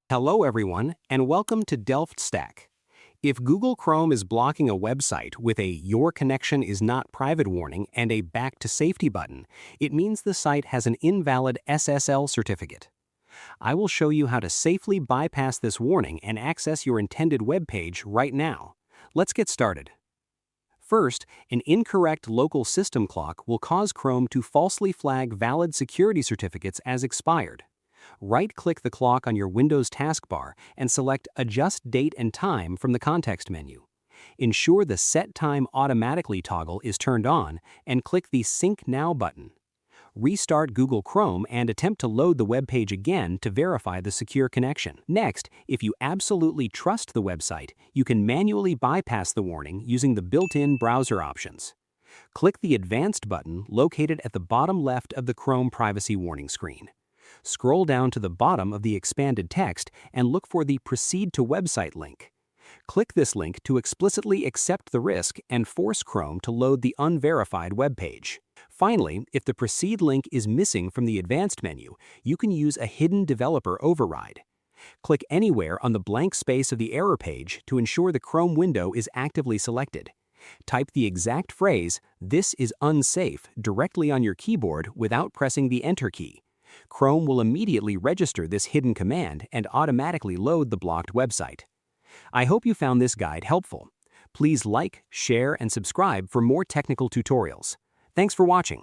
Hello everyone, and welcome to Delft Stack. If Google Chrome is blocking a website with a "Your connection is not private" warning and a "Back to Safety" button, it means the site has an invalid SSL certificate. I will show you how to safely bypass this warning and access your intended web page right now. Let's get started. First, an incorrect local system clock will cause Chrome to falsely flag valid security certificates as expired. Right-click the clock on your Windows taskbar and select Adjust Date and Time from the context menu. Ensure the Set Time Automatically toggle is turned on and click the Sync Now button. Restart Google Chrome and attempt to load the web page again to verify the secure connection. Next, if you absolutely trust the website, you can manually bypass the warning using the built-in browser options. Click the Advanced button located at the bottom left of the Chrome privacy warning screen. Scroll down to the bottom of the expanded text and look for the Proceed to Website link. Click this link to explicitly accept the risk and force Chrome to load the unverified web page. Finally, if the Proceed link is missing from the Advanced menu, you can use a hidden developer override. Click anywhere on the blank space of the error page to ensure the Chrome window is actively selected. Type the exact phrase, "This is unsafe," directly on your keyboard without pressing the Enter key. Chrome will immediately register this hidden command and automatically load the blocked website. I hope you found this guide helpful. Please like, share, and subscribe for more technical tutorials. Thanks for watching.